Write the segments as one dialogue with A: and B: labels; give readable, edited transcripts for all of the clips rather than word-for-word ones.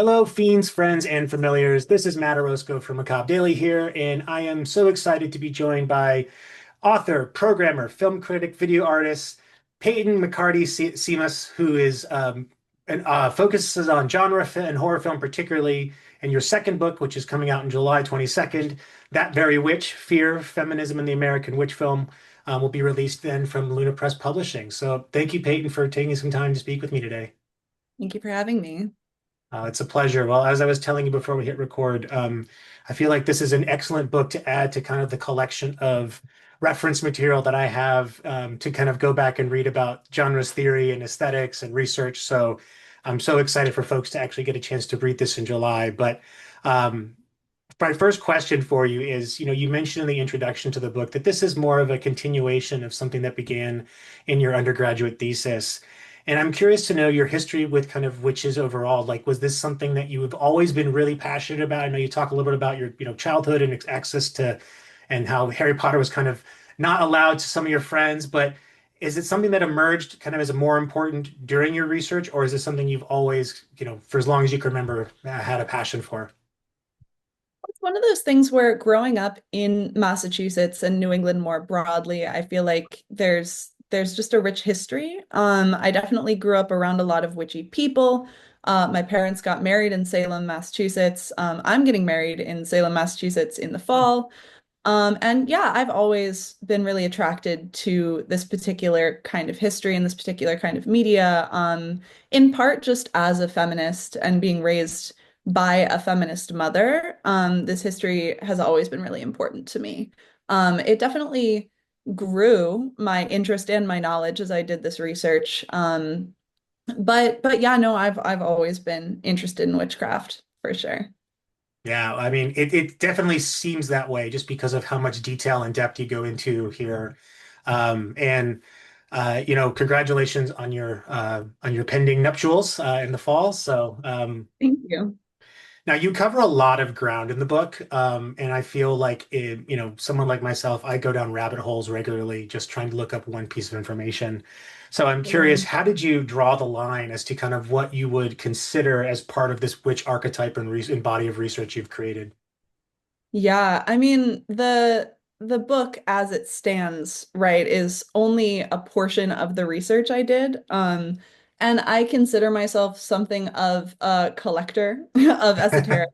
A: Hello, fiends, friends, and familiars. This is Matt Orozco from Macabre Daily here, and I am so excited to be joined by author, programmer, film critic, video artist Payton McCarty-Simas, who is and focuses on genre and horror film particularly. And your second book, which is coming out on July 22nd, That Very Witch: Fear, Feminism, in the American Witch Film, will be released then from Luna Press Publishing. So thank you, Payton, for taking some time to speak with me today.
B: Thank you for having me.
A: It's a pleasure. Well, as I was telling you before we hit record, I feel like this is an excellent book to add to kind of the collection of reference material that I have to kind of go back and read about genres theory and aesthetics and research. So I'm so excited for folks to actually get a chance to read this in July. But um, my first question for you is, you mentioned in the introduction to the book that this is more of a continuation of something that began in your undergraduate thesis. And I'm curious to know your history with kind of witches overall. Like, was this something that you have always been really passionate about? I know you talk a little bit about your, childhood and access to, and how Harry Potter was kind of not allowed to some of your friends, but is it something that emerged kind of as a more important during your research, or is it something you've always, for as long as you can remember, had a passion for?
B: It's one of those things where growing up in Massachusetts and New England more broadly, I feel like there's just a rich history. I definitely grew up around a lot of witchy people. My parents got married in Salem, Massachusetts. I'm getting married in Salem, Massachusetts in the fall. And yeah, I've always been really attracted to this particular kind of history and this particular kind of media, in part just as a feminist and being raised by a feminist mother. This history has always been really important to me. It definitely grew my interest and my knowledge as I did this research. But yeah, no, I've always been interested in witchcraft for sure.
A: Yeah, I mean, it definitely seems that way just because of how much detail and depth you go into here. And congratulations on your pending nuptials in the fall. So
B: Thank you.
A: now you cover a lot of ground in the book, and I feel like someone like myself, I go down rabbit holes regularly just trying to look up one piece of information. So I'm curious, how did you draw the line as to kind of what you would consider as part of this witch archetype and body of research you've created?
B: Yeah, I mean the book as it stands, right, is only a portion of the research I did. And I consider myself something of a collector of esoteric.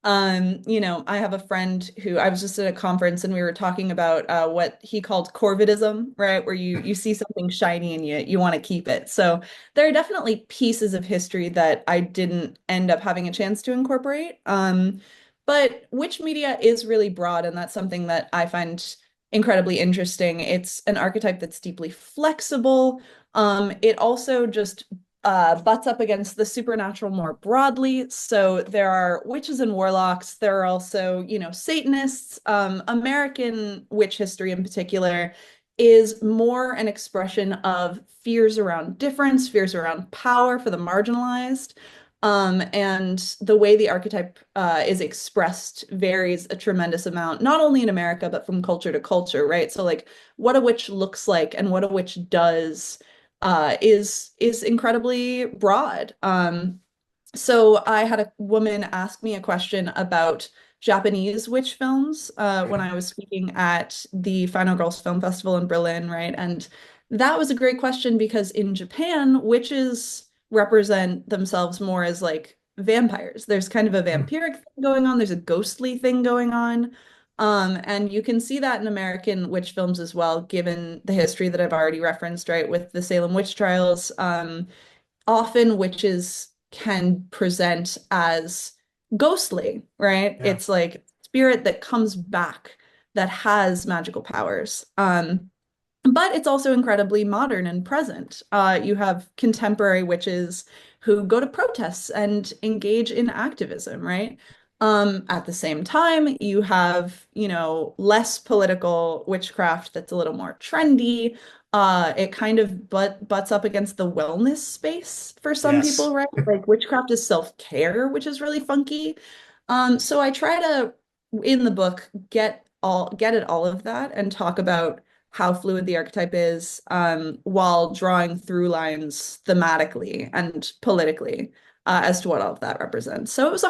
B: I have a friend who I was just at a conference and we were talking about what he called corvidism, right? Where you see something shiny and you want to keep it. So there are definitely pieces of history that I didn't end up having a chance to incorporate. But witch media is really broad, and that's something that I find incredibly interesting. It's an archetype that's deeply flexible. It also just butts up against the supernatural more broadly. So there are witches and warlocks. There are also, Satanists. American witch history in particular is more an expression of fears around difference, fears around power for the marginalized. And the way the archetype is expressed varies a tremendous amount, not only in America, but from culture to culture, right? So like what a witch looks like and what a witch does is incredibly broad. So I had a woman ask me a question about Japanese witch films when I was speaking at the Final Girls Film Festival in Berlin, right? And that was a great question because in Japan, witches represent themselves more as like vampires. There's kind of a vampiric thing going on, there's a ghostly thing going on. And you can see that in American witch films as well, given the history that I've already referenced, right, with the Salem witch trials. Often witches can present as ghostly, right?
A: Yeah.
B: It's like spirit that comes back that has magical powers. But it's also incredibly modern and present. You have contemporary witches who go to protests and engage in activism, right? At the same time, you have, less political witchcraft that's a little more trendy. It kind of butts up against the wellness space for some
A: Yes.
B: people, right? Like witchcraft is self-care, which is really funky. So I try to, in the book, get at all of that and talk about how fluid the archetype is, while drawing through lines thematically and politically. as to what all of that represents. So it was a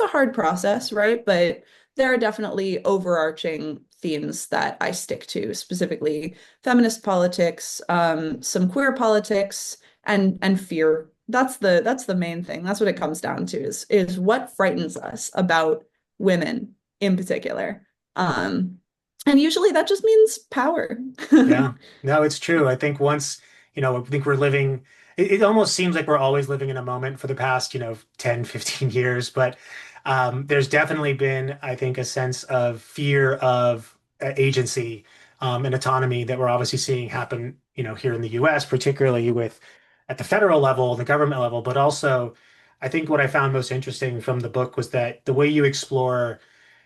B: hard process, right? But there are definitely overarching themes that I stick to, specifically feminist politics, some queer politics, and fear. That's the main thing. That's what it comes down to is what frightens us about women in particular. Um, and usually that just means power.
A: Yeah, no, it's true. I think once, I think we're living, it almost seems like we're always living in a moment for the past, 10, 15 years. But there's definitely been, I think, a sense of fear of agency and autonomy that we're obviously seeing happen, here in the US, particularly with at the federal level, the government level. But also, I think what I found most interesting from the book was that the way you explore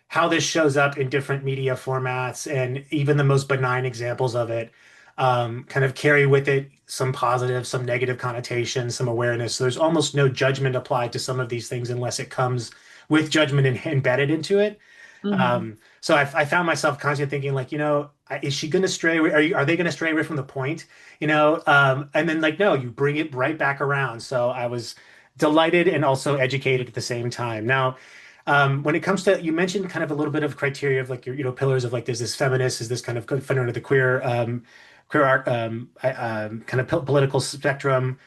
A: how this shows up in different media formats and even the most benign examples of it kind of carry with it some positive, some negative connotations, some awareness. So there's almost no judgment applied to some of these things unless it comes with judgment embedded into it.
B: Mhm.
A: So I found myself constantly thinking like, is she going to stray away? Are they going to stray away from the point? And then like, no, you bring it right back around. So I was delighted and also educated at the same time. Now, when it comes to, you mentioned kind of a little bit of criteria of like your, pillars of like, there's this feminist, is this kind of fit under the queer art, kind of political spectrum.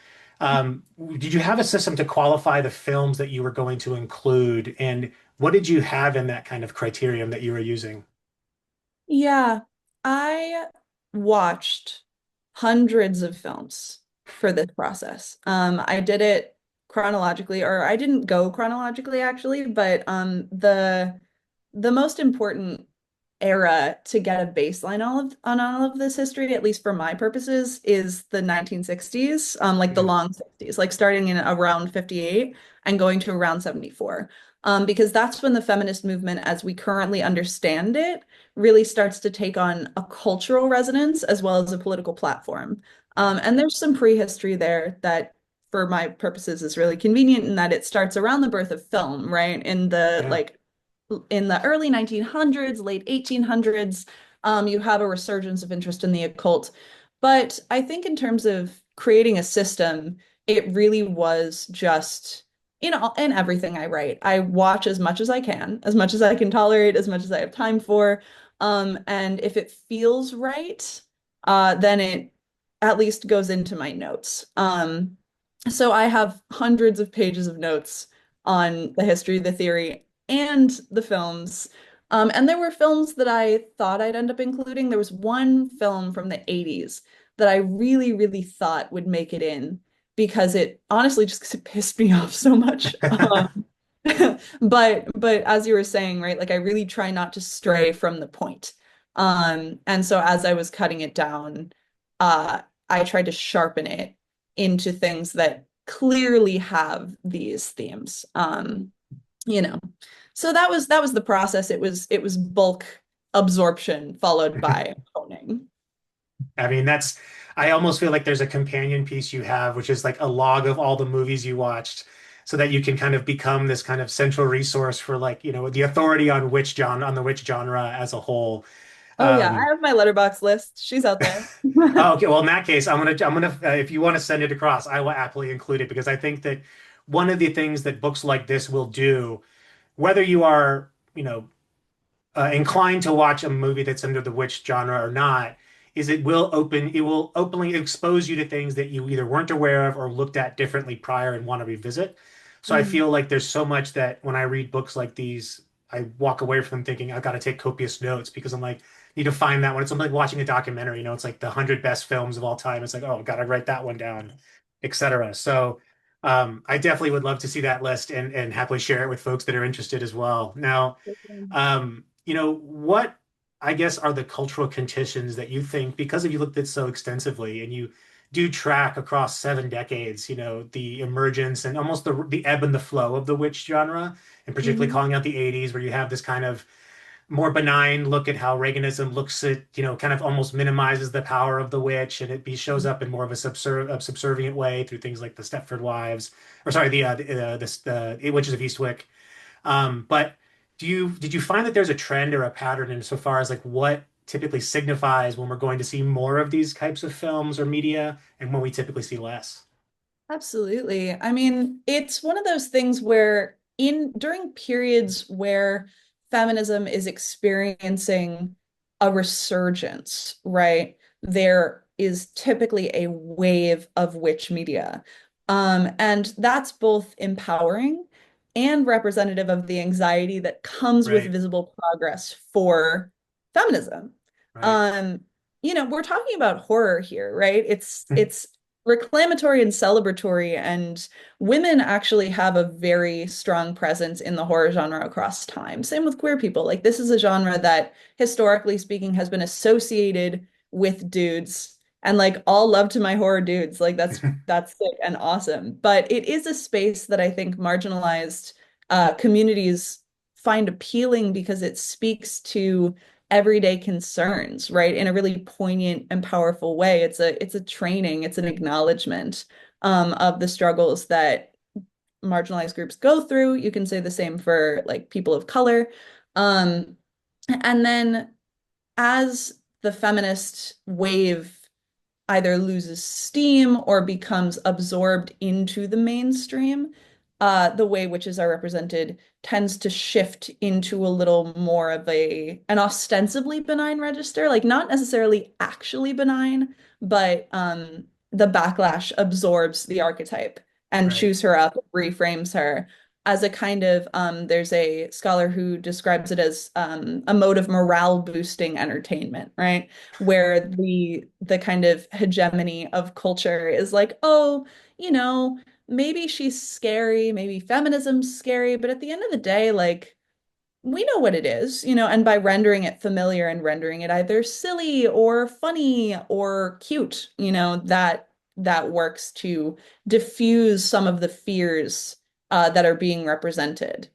A: Did you have a system to qualify the films that you were going to include? And what did you have in that kind of criterion that you were using?
B: Yeah, I watched hundreds of films for this process. I did it chronologically, or I didn't go chronologically actually, but the most important era to get a baseline on all of this history, at least for my purposes, is the 1960s, like the
A: Mhm.
B: long 60s, like starting in around 58 and going to around 74. Because that's when the feminist movement, as we currently understand it, really starts to take on a cultural resonance as well as a political platform. And there's some prehistory there that, for my purposes, is really convenient in that it starts around the birth of film, right?
A: Yeah.
B: In the early 1900s, late 1800s, you have a resurgence of interest in the occult. But I think in terms of creating a system, it really was just in everything I write. I watch as much as I can tolerate, as much as I have time for. And if it feels right, then it at least goes into my notes. So I have hundreds of pages of notes on the history, the theory, and the films. And there were films that I thought I'd end up including. There was one film from the 80s that I really, really thought would make it in because it honestly just it pissed me off so much. But as you were saying, right, like I really try not to stray from the point. And so as I was cutting it down, I tried to sharpen it into things that clearly have these themes. You know. So that was the process. It was bulk absorption followed by honing.
A: I mean, I almost feel like there's a companion piece you have, which is like a log of all the movies you watched so that you can kind of become this kind of central resource for like, the authority on on the witch genre as a whole.
B: Oh yeah, I
A: Um,
B: have my letterbox list. She's out there.
A: oh, okay. Well, in that case, if you want to send it across, I will happily include it because I think that one of the things that books like this will do, whether you are, inclined to watch a movie that's under the witch genre or not, is it will openly expose you to things that you either weren't aware of or looked at differently prior and want to revisit. So I
B: Mhm.
A: feel like there's so much that when I read books like these, I walk away from them thinking I've got to take copious notes because I'm like, need to find that one. It's like watching a documentary, it's like the 100 best films of all time. It's like, oh, got to write that one down, etc. So I definitely would love to see that list and happily share it with folks that are interested as well. Now, what I guess are the cultural conditions that you think, because if you looked at so extensively and you do track across 7 decades, the emergence and almost the ebb and the flow of the witch genre, and particularly
B: Mhm.
A: calling out the 80s, where you have this kind of more benign look at how Reaganism looks at, kind of almost minimizes the power of the witch, and shows up in more of a subservient way through things like the Stepford Wives, or sorry, the Witches of Eastwick. But did you find that there's a trend or a pattern insofar as like what typically signifies when we're going to see more of these types of films or media and when we typically see less?
B: Absolutely. I mean, it's one of those things where in during periods where feminism is experiencing a resurgence, right? There is typically a wave of witch media. And that's both empowering and representative of the anxiety that comes with
A: Right,
B: visible progress for feminism.
A: right,
B: Um, we're talking about horror here, right? It's reclamatory and celebratory, and women actually have a very strong presence in the horror genre across time. Same with queer people. Like this is a genre that historically speaking has been associated with dudes, and like all love to my horror dudes. Like that's sick and awesome. But it is a space that I think marginalized communities find appealing because it speaks to everyday concerns, right? In a really poignant and powerful way. It's a training, it's an acknowledgement of the struggles that marginalized groups go through. You can say the same for like people of color. Um, and then as the feminist wave either loses steam or becomes absorbed into the mainstream, the way witches are represented tends to shift into a little more of an ostensibly benign register, like not necessarily actually benign, but the backlash absorbs the archetype and
A: right.
B: chews her up, reframes her as a kind of there's a scholar who describes it as a mode of morale boosting entertainment, right? Where the kind of hegemony of culture is like, oh, maybe she's scary, maybe feminism's scary, but at the end of the day, like we know what it is, and by rendering it familiar and rendering it either silly or funny or cute, that works to diffuse some of the fears that are being represented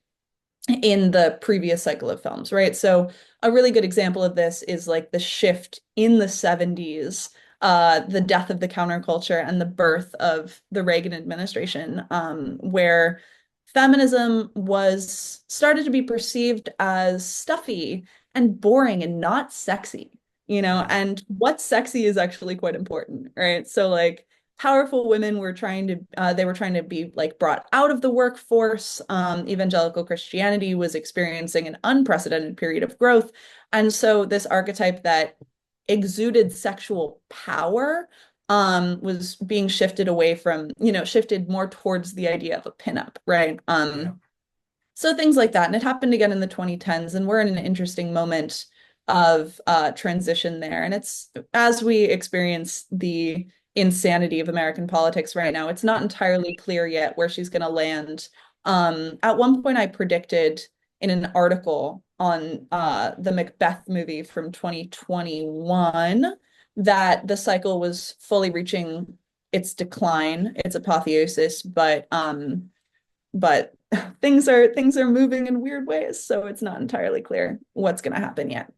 B: in the previous cycle of films, right? So a really good example of this is like the shift in the 70s, the death of the counterculture and the birth of the Reagan administration, where feminism was started to be perceived as stuffy and boring and not sexy,
A: Mhm.
B: and what's sexy is actually quite important, right? So like powerful women were trying to they were trying to be like brought out of the workforce. Evangelical Christianity was experiencing an unprecedented period of growth, and so this archetype that exuded sexual power was being shifted away from, shifted more towards the idea of a pinup, right?
A: Yeah.
B: So things like that. And it happened again in the 2010s, and we're in an interesting moment of transition there. And it's as we experience the insanity of American politics right now, it's not entirely clear yet where she's going to land. At one point, I predicted in an article on the Macbeth movie from 2021 that the cycle was fully reaching its decline, its apotheosis, but things are moving in weird ways, so it's not entirely clear what's going to happen yet.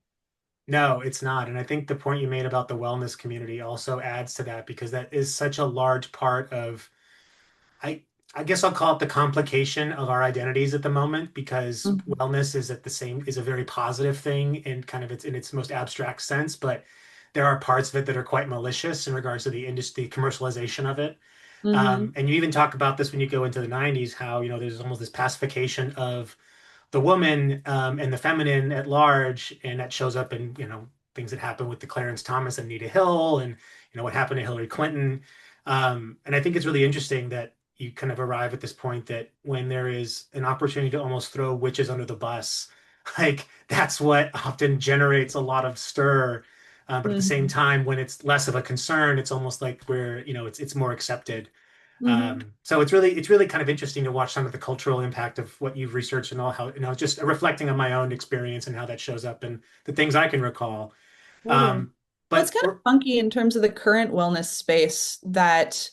A: No, it's not. And I think the point you made about the wellness community also adds to that because that is such a large part of I I guess I'll call it the complication of our identities at the moment because
B: Mhm.
A: wellness is a very positive thing in kind of its in its most abstract sense, but there are parts of it that are quite malicious in regards to the industry commercialization of it.
B: Hmm.
A: And you even talk about this when you go into the 90s, how, there's almost this pacification of the woman and the feminine at large, and that shows up in things that happen with the Clarence Thomas and Anita Hill, and what happened to Hillary Clinton. And I think it's really interesting that you kind of arrive at this point that when there is an opportunity to almost throw witches under the bus, like that's what often generates a lot of stir. But at the same
B: Hmm.
A: time, when it's less of a concern, it's almost like where it's more accepted.
B: Hmm.
A: So it's really kind of interesting to watch some of the cultural impact of what you've researched and all how just reflecting on my own experience and how that shows up and the things I can recall.
B: Totally.
A: Um,
B: Well, it's
A: but
B: kind of
A: we're
B: funky in terms of the current wellness space that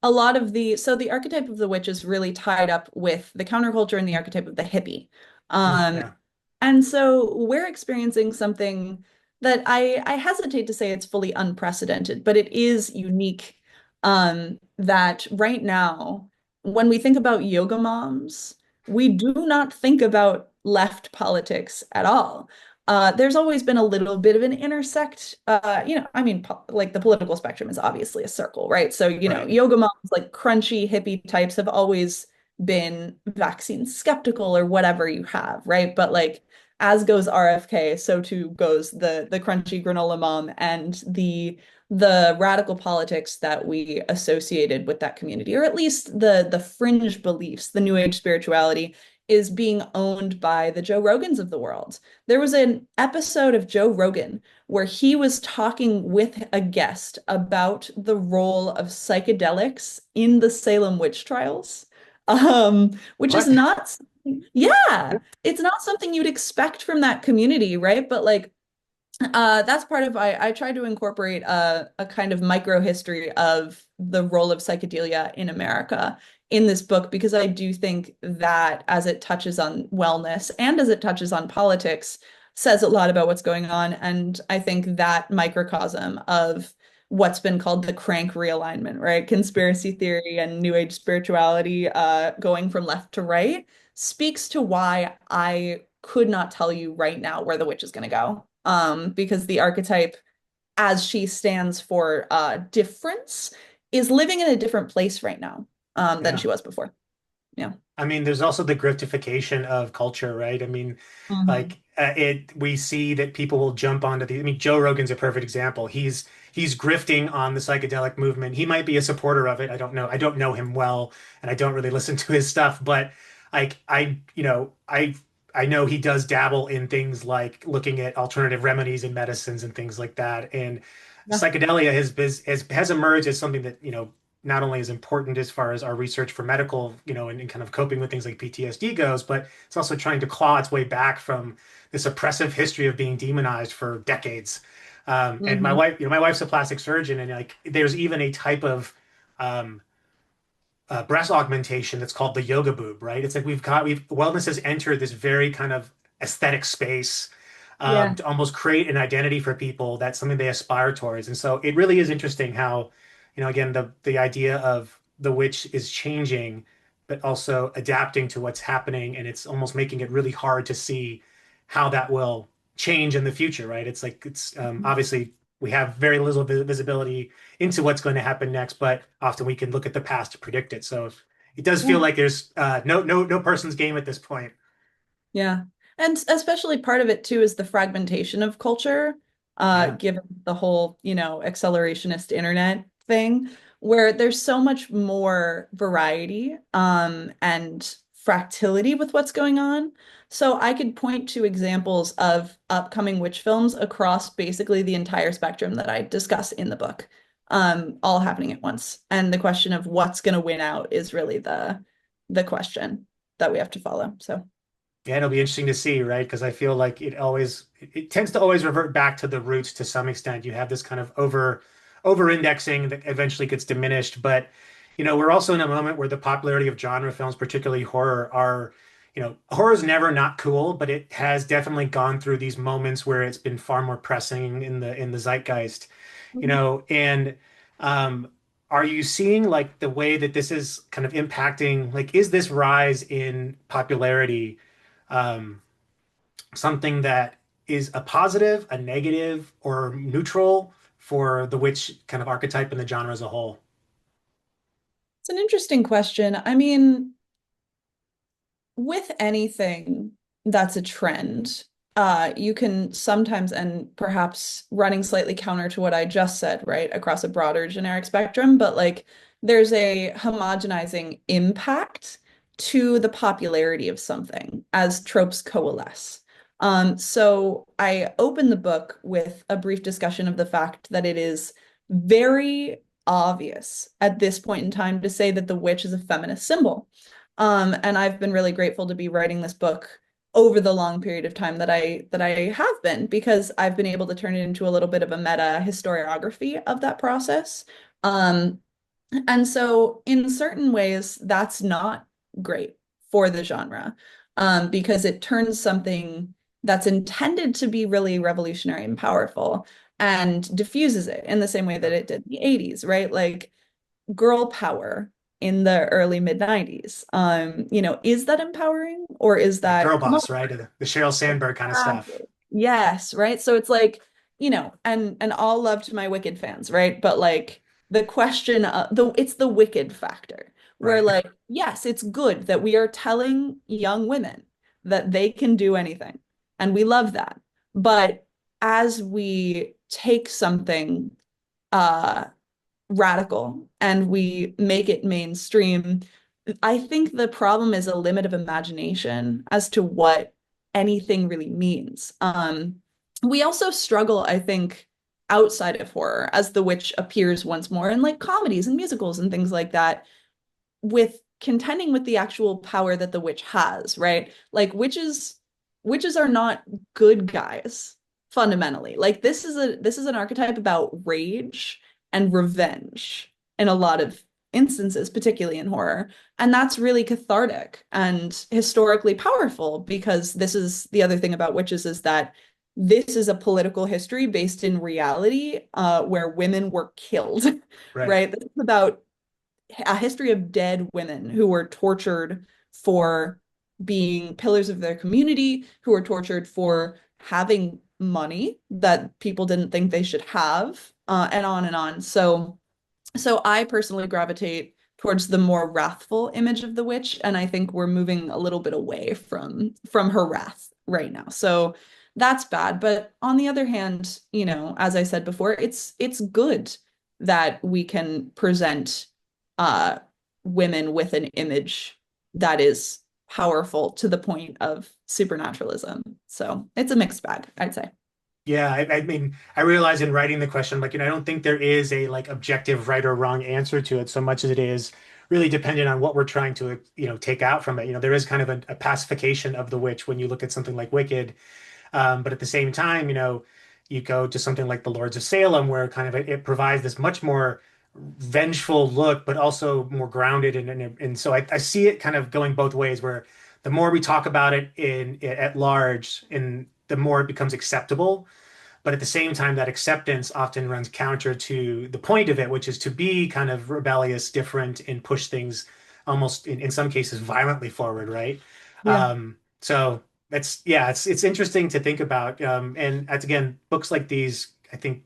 B: a lot of the archetype of the witch is really tied up with the counterculture and the archetype of the hippie. Um,
A: yeah,
B: and so we're experiencing something that I hesitate to say it's fully unprecedented, but it is unique. That right now, when we think about yoga moms, we do not think about left politics at all. There's always been a little bit of an intersect. I mean, like the political spectrum is obviously a circle, right? So,
A: Right.
B: yoga moms, like crunchy hippie types, have always been vaccine skeptical or whatever you have, right? But like, as goes RFK, so too goes the crunchy granola mom and the radical politics that we associated with that community, or at least the fringe beliefs, the New Age spirituality, is being owned by the Joe Rogans of the world. There was an episode of Joe Rogan where he was talking with a guest about the role of psychedelics in the Salem witch trials, which is
A: What?
B: not, yeah, it's not something you'd expect from that community, right? But like, that's part of I tried to incorporate a kind of micro history of the role of psychedelia in America in this book because I do think that as it touches on wellness and as it touches on politics, says a lot about what's going on. And I think that microcosm of what's been called the crank realignment, right? Conspiracy theory and New Age spirituality going from left to right speaks to why I could not tell you right now where the witch is going to go. Because the archetype, as she stands for difference, is living in a different place right now than
A: Yeah.
B: she was before. Yeah.
A: I mean, there's also the griftification of culture, right? I mean,
B: Mhm.
A: we see that people will jump onto the, I mean, Joe Rogan's a perfect example. He's grifting on the psychedelic movement. He might be a supporter of it. I don't know. I don't know him well, and I don't really listen to his stuff, but I know he does dabble in things like looking at alternative remedies and medicines and things like that. And
B: Yeah.
A: psychedelia has emerged as something that, not only is important as far as our research for medical, and kind of coping with things like PTSD goes, but it's also trying to claw its way back from this oppressive history of being demonized for decades. And my
B: Hmm.
A: wife, my wife's a plastic surgeon, and like there's even a type of um, breast augmentation that's called the yoga boob, right? It's like we've wellness has entered this very kind of aesthetic space
B: Yeah.
A: to almost create an identity for people that's something they aspire towards. And so it really is interesting how, again, the idea of the witch is changing, but also adapting to what's happening, and it's almost making it really hard to see how that will change in the future, right? It's like it's obviously we have very little visibility into what's going to happen next, but often we can look at the past to predict it. So it does feel
B: Yeah.
A: like there's no person's game at this point.
B: Yeah. And especially part of it too is the fragmentation of culture,
A: Yeah.
B: given the whole, accelerationist internet thing, where there's so much more variety, and fractility with what's going on. So I could point to examples of upcoming witch films across basically the entire spectrum that I discuss in the book, all happening at once. And the question of what's going to win out is really the question that we have to follow. So.
A: Yeah, it'll be interesting to see, right? Because I feel like it tends to always revert back to the roots to some extent. You have this kind of over indexing that eventually gets diminished. But, we're also in a moment where the popularity of genre films, particularly horror, horror is never not cool, but it has definitely gone through these moments where it's been far more pressing in the zeitgeist, and um are you seeing like the way that this is kind of impacting, like, is this rise in popularity um, something that is a positive, a negative, or neutral for the witch kind of archetype and the genre as a whole?
B: It's an interesting question. I mean, with anything that's a trend, you can sometimes, and perhaps running slightly counter to what I just said, right, across a broader generic spectrum, but like there's a homogenizing impact to the popularity of something as tropes coalesce. So I open the book with a brief discussion of the fact that it is very obvious at this point in time to say that the witch is a feminist symbol. And I've been really grateful to be writing this book over the long period of time that I have been because I've been able to turn it into a little bit of a meta historiography of that process. Um, and so in certain ways, that's not great for the genre, because it turns something that's intended to be really revolutionary and powerful and diffuses it in the same way that
A: Yep.
B: it did in the 80s, right? Like girl power in the early mid 90s. Is that empowering or is
A: Yeah,
B: that
A: girl
B: come on?
A: boss, right? The Sheryl Sandberg kind of stuff.
B: Yes, right? So it's like, and all love to my Wicked fans, right? But like the question of it's the Wicked factor where
A: Right.
B: like, yes, it's good that we are telling young women that they can do anything. And we love that. But as we take something uh radical and we make it mainstream, I think the problem is a limit of imagination as to what anything really means. We also struggle, I think, outside of horror as the witch appears once more in like comedies and musicals and things like that, with contending with the actual power that the witch has, right? Like witches are not good guys fundamentally. Like this is an archetype about rage and revenge in a lot of instances, particularly in horror. And that's really cathartic and historically powerful because this is the other thing about witches is that this is a political history based in reality, where women were killed,
A: Right.
B: right? This is about a history of dead women who were tortured for being pillars of their community, who were tortured for having money that people didn't think they should have, and on and on. So I personally gravitate towards the more wrathful image of the witch, and I think we're moving a little bit away from her wrath right now. So that's bad. But on the other hand, as I said before, it's good that we can present uh women with an image that is powerful to the point of supernaturalism. So it's a mixed bag, I'd say.
A: Yeah, I mean, I realize in writing the question, like, I don't think there is a like objective right or wrong answer to it so much as it is really dependent on what we're trying to, take out from it. There is kind of a pacification of the witch when you look at something like Wicked. But at the same time, you go to something like The Lords of Salem, where kind of it provides this much more vengeful look, but also more grounded. And so I see it kind of going both ways, where the more we talk about it at large, and the more it becomes acceptable. But at the same time, that acceptance often runs counter to the point of it, which is to be kind of rebellious, different, and push things almost in some cases violently forward, right?
B: Yeah.
A: So that's yeah, it's interesting to think about. And as again, books like these, I think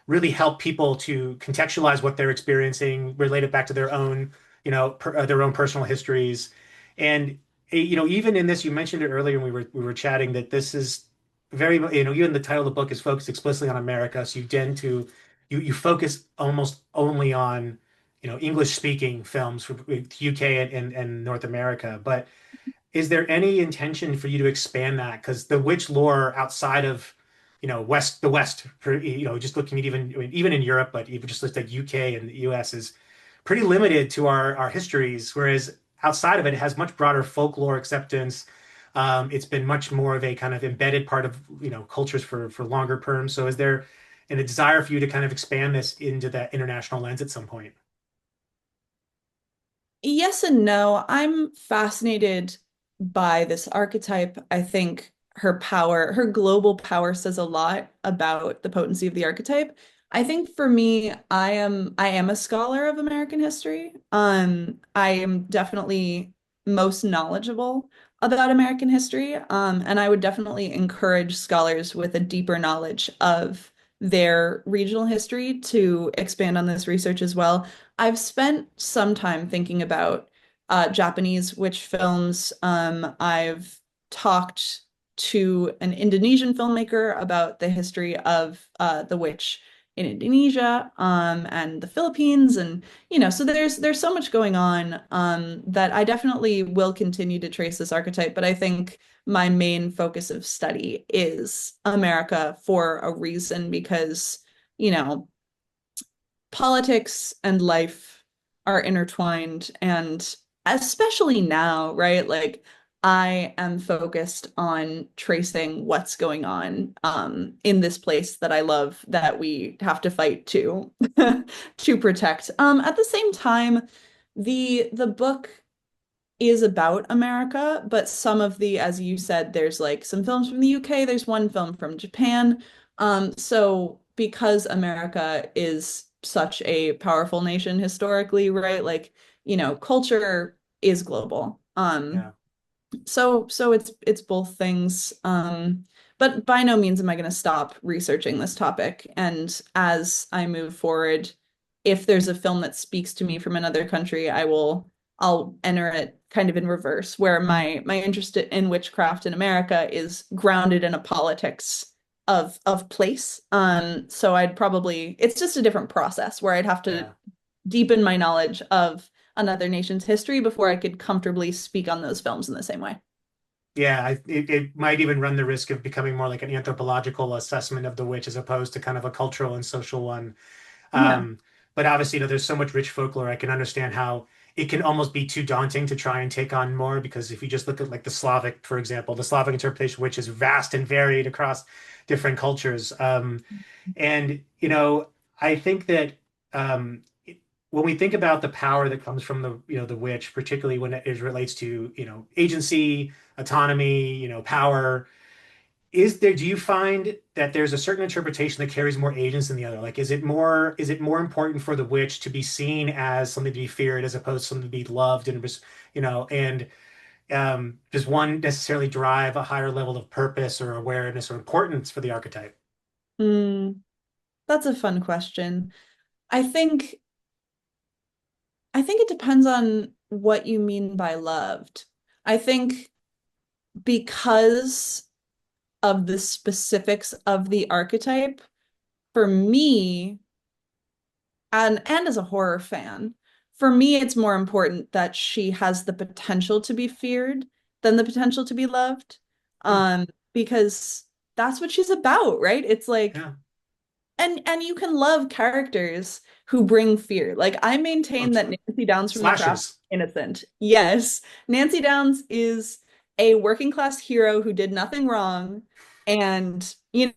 A: really help people to contextualize what they're experiencing, relate it back to their own, their own personal histories. And even in this, you mentioned it earlier when we were chatting that this is very, even the title of the book is focused explicitly on America. So you tend to you focus almost only on, English speaking films for UK and North America. But is there any intention for you to expand that? Because the witch lore outside of, the West, just looking at even in Europe, but even just look at UK and the US is pretty limited to our histories, whereas outside of it, it has much broader folklore acceptance. It's been much more of a kind of embedded part of, cultures for longer term. So is there a desire for you to kind of expand this into that international lens at some point?
B: Yes and no. I'm fascinated by this archetype. I think her global power says a lot about the potency of the archetype. I think for me, I am a scholar of American history. I am definitely most knowledgeable about American history. And I would definitely encourage scholars with a deeper knowledge of their regional history to expand on this research as well. I've spent some time thinking about Japanese witch films. I've talked to an Indonesian filmmaker about the history of the witch in Indonesia, and the Philippines, and so there's so much going on, that I definitely will continue to trace this archetype. But I think my main focus of study is America for a reason, because you know politics and life are intertwined, and especially now, right? Like I am focused on tracing what's going on in this place that I love, that we have to fight to to protect. At the same time, the book is about America, but some of the, as you said, there's like some films from the UK, there's one film from Japan. So because America is such a powerful nation historically, right? Like, culture is global.
A: Yeah.
B: So it's both things. But by no means am I going to stop researching this topic. And as I move forward, if there's a film that speaks to me from another country, I'll enter it kind of in reverse, where my interest in witchcraft in America is grounded in a politics of place. So I'd probably it's just a different process where I'd have to
A: Yeah.
B: deepen my knowledge of another nation's history before I could comfortably speak on those films in the same way.
A: Yeah, it might even run the risk of becoming more like an anthropological assessment of the witch as opposed to kind of a cultural and social one.
B: Yeah.
A: Um, but obviously, there's so much rich folklore. I can understand how it can almost be too daunting to try and take on more because if you just look at like the Slavic, for example, the Slavic interpretation, which is vast and varied across different cultures. And I think that um, when we think about the power that comes from the witch, particularly when it relates to agency, autonomy, power, do you find that there's a certain interpretation that carries more agents than the other? Like, is it more important for the witch to be seen as something to be feared as opposed to something to be loved and does one necessarily drive a higher level of purpose or awareness or importance for the archetype?
B: Mm, that's a fun question. I think I think it depends on what you mean by loved. I think because of the specifics of the archetype, for me, and as a horror fan, for me, it's more important that she has the potential to be feared than the potential to be loved.
A: Hmm.
B: Because that's what she's about, right? It's like,
A: Yeah.
B: and you can love characters who bring fear. Like I
A: Oh,
B: maintain that Nancy Downs from The Craft is
A: slashes.
B: innocent. Yes, Nancy Downs is a working class hero who did nothing wrong, and she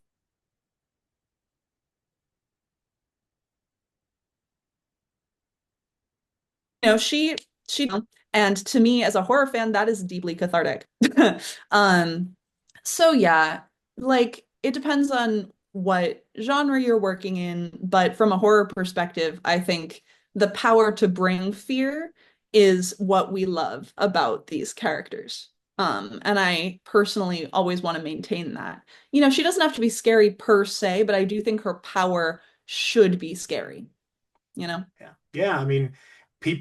B: and to me as a horror fan that is deeply cathartic. um so yeah, like it depends on what genre you're working in, but from a horror perspective I think the power to bring fear is what we love about these characters. And I personally always want to maintain that. She doesn't have to be scary per se, but I do think her power should be scary, you know?
A: Yeah. Yeah. I mean,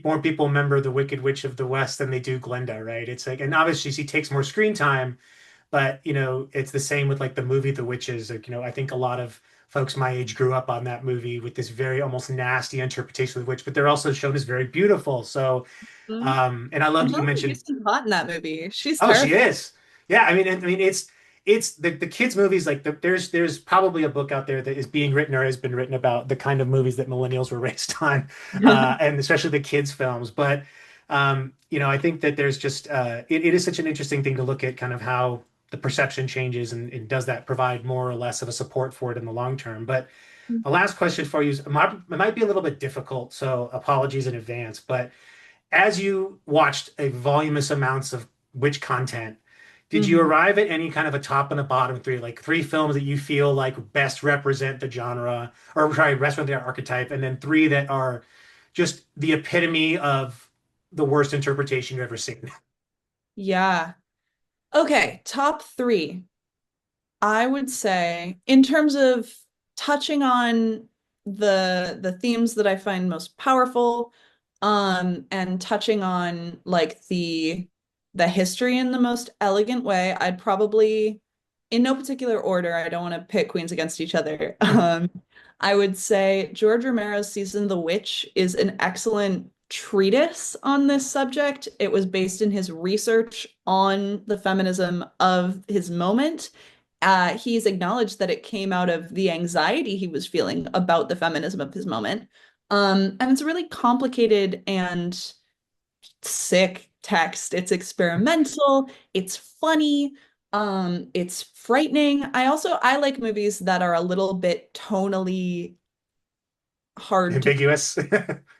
A: more people remember the Wicked Witch of the West than they do Glinda, right? It's like, and obviously she takes more screen time, but it's the same with like the movie The Witches. Like, I think a lot of folks my age grew up on that movie with this very almost nasty interpretation of the witch, but they're also shown as very beautiful. So,
B: Mhm.
A: and I love that you
B: Angelica
A: mentioned.
B: Houston's hot in that movie. She's
A: Oh, she
B: terrifying.
A: is. Yeah, I mean, it's the kids' movies. Like there's probably a book out there that is being written or has been written about the kind of movies that millennials were raised on, and especially the kids' films. But I think that there's just it is such an interesting thing to look at, kind of how the perception changes, and does that provide more or less of a support for it in the long term. But the last question for you it might be a little bit difficult, so apologies in advance. But as you watched a voluminous amounts of witch content, did you
B: Mhm.
A: arrive at any kind of a top and a bottom three, like three films that you feel like best represent the genre, or sorry, represent the archetype, and then three that are just the epitome of the worst interpretation you've ever seen?
B: Yeah. Okay, top three. I would say, in terms of touching on the themes that I find most powerful, and touching on like the history in the most elegant way, I'd probably, in no particular order, I don't want to pit queens against each other. I would say George Romero's Season of the Witch is an excellent treatise on this subject. It was based in his research on the feminism of his moment. He's acknowledged that it came out of the anxiety he was feeling about the feminism of his moment. And it's a really complicated and sick text. It's experimental, it's funny, it's frightening. I like movies that are a little bit tonally hard to,
A: Ambiguous.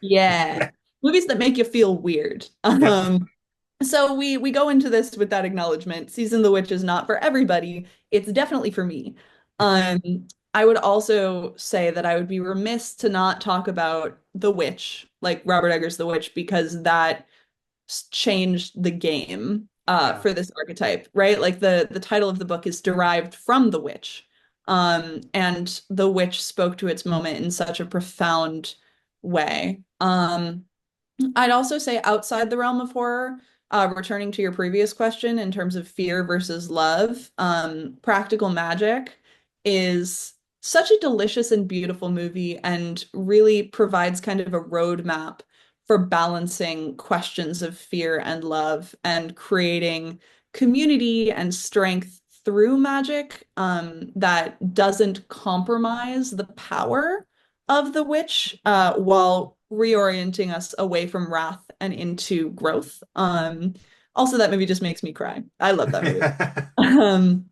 B: yeah, movies that make you feel weird.
A: Yep.
B: So we go into this with that acknowledgement. Season of the Witch is not for everybody. It's definitely for me. Um, I would also say that I would be remiss to not talk about The Witch, like Robert Eggers' The Witch, because that changed the game.
A: Yeah.
B: for this archetype, right? Like the title of the book is derived from the witch. And the witch spoke to its moment in such a profound way. I'd also say outside the realm of horror, returning to your previous question in terms of fear versus love, Practical Magic is such a delicious and beautiful movie and really provides kind of a roadmap for balancing questions of fear and love and creating community and strength through magic, that doesn't compromise the power of the witch, while reorienting us away from wrath and into growth. Also, that movie just makes me cry. I love that movie. Um,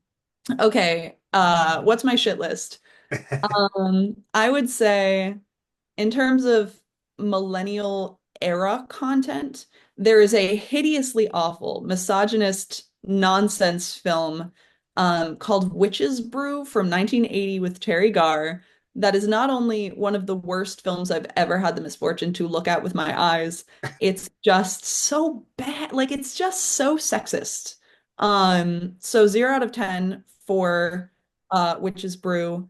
B: okay, what's my shit list? I would say in terms of millennial era content, there is a hideously awful misogynist nonsense film called Witch's Brew from 1980 with Terry Garr. That is not only one of the worst films I've ever had the misfortune to look at with my eyes, it's just so bad. Like it's just so sexist. So 0 out of 10 for Witch's Brew.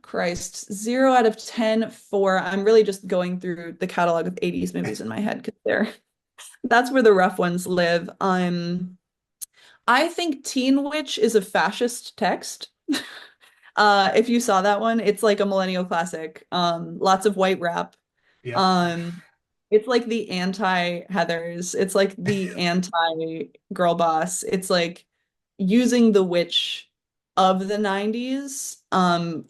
B: Christ, 0 out of 10 for I'm really just going through the catalog of 80s movies in my head because that's where the rough ones live. I think Teen Witch is a fascist text. If you saw that one, it's like a millennial classic. Lots of white rap.
A: Yep.
B: Um, it's like the anti-Heathers. It's like the anti-girl boss. It's like using the witch of the 90s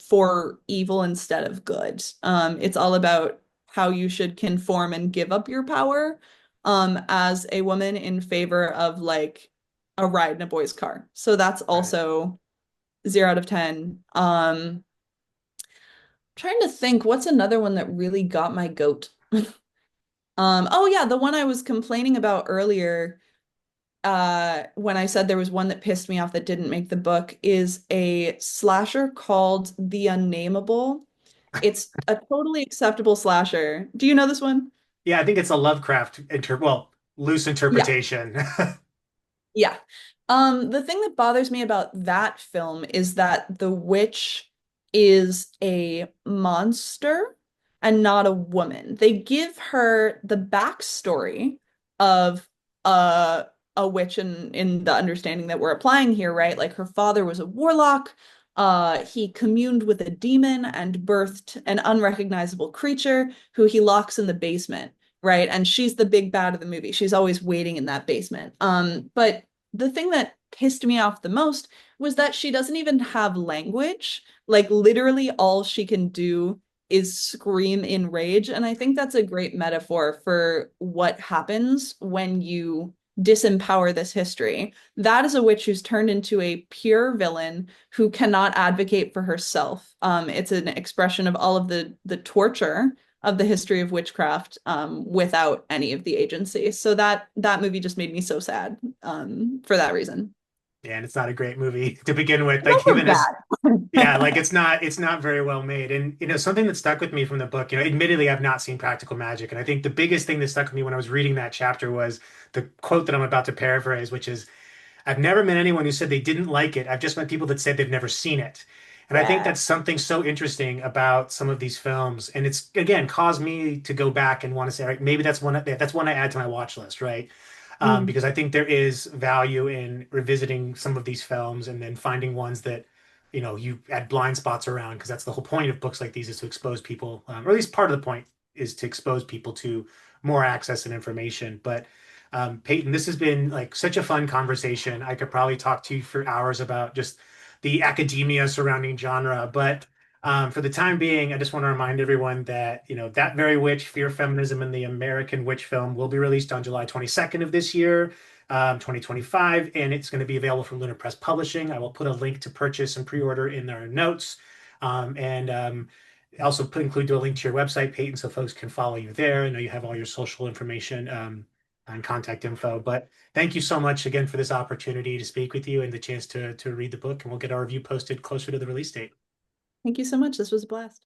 B: for evil instead of good. It's all about how you should conform and give up your power as a woman in favor of like a ride in a boy's car. So that's
A: Right.
B: also 0 out of 10. Trying to think, what's another one that really got my goat? Oh yeah, the one I was complaining about earlier, when I said there was one that pissed me off that didn't make the book, is a slasher called The Unnameable. It's a totally acceptable slasher. Do you know this one?
A: Yeah, I think it's a Lovecraft loose
B: Yeah.
A: interpretation.
B: Yeah. The thing that bothers me about that film is that the witch is a monster and not a woman. They give her the backstory of uh, a witch in the understanding that we're applying here, right? Like her father was a warlock. He communed with a demon and birthed an unrecognizable creature who he locks in the basement, right? And she's the big bad of the movie. She's always waiting in that basement. But the thing that pissed me off the most was that she doesn't even have language. Like literally all she can do is scream in rage. And I think that's a great metaphor for what happens when you disempower this history. That is a witch who's turned into a pure villain who cannot advocate for herself. It's an expression of all of the torture of the history of witchcraft, without any of the agency. So that movie just made me so sad, for that reason.
A: Yeah, and it's not a great movie to begin with.
B: It's
A: Like
B: also
A: even as yeah, like
B: bad.
A: it's not very well made. And something that stuck with me from the book, admittedly I've not seen Practical Magic, and I think the biggest thing that stuck with me when I was reading that chapter was the quote that I'm about to paraphrase, which is, I've never met anyone who said they didn't like it. I've just met people that said they've never seen it. And I think
B: Yeah.
A: that's something so interesting about some of these films. And it's again caused me to go back and want to say, all right, maybe that's one I add to my watch list, right?
B: Mm.
A: Because I think there is value in revisiting some of these films and then finding ones that, you add blind spots around, because that's the whole point of books like these, is to expose people, or at least part of the point is to expose people to more access and information. But Peyton, this has been like such a fun conversation. I could probably talk to you for hours about just the academia surrounding genre, but for the time being, I just want to remind everyone that that very witch, Fear, Feminism, and the American Witch film will be released on July 22nd of this year, 2025, and it's going to be available from Lunar Press Publishing. I will put a link to purchase and pre-order in our notes, and also include a link to your website, Peyton, so folks can follow you there. I know you have all your social information. And contact info. But thank you so much again for this opportunity to speak with you and the chance to read the book. And we'll get our review posted closer to the release date.
B: Thank you so much. This was a blast.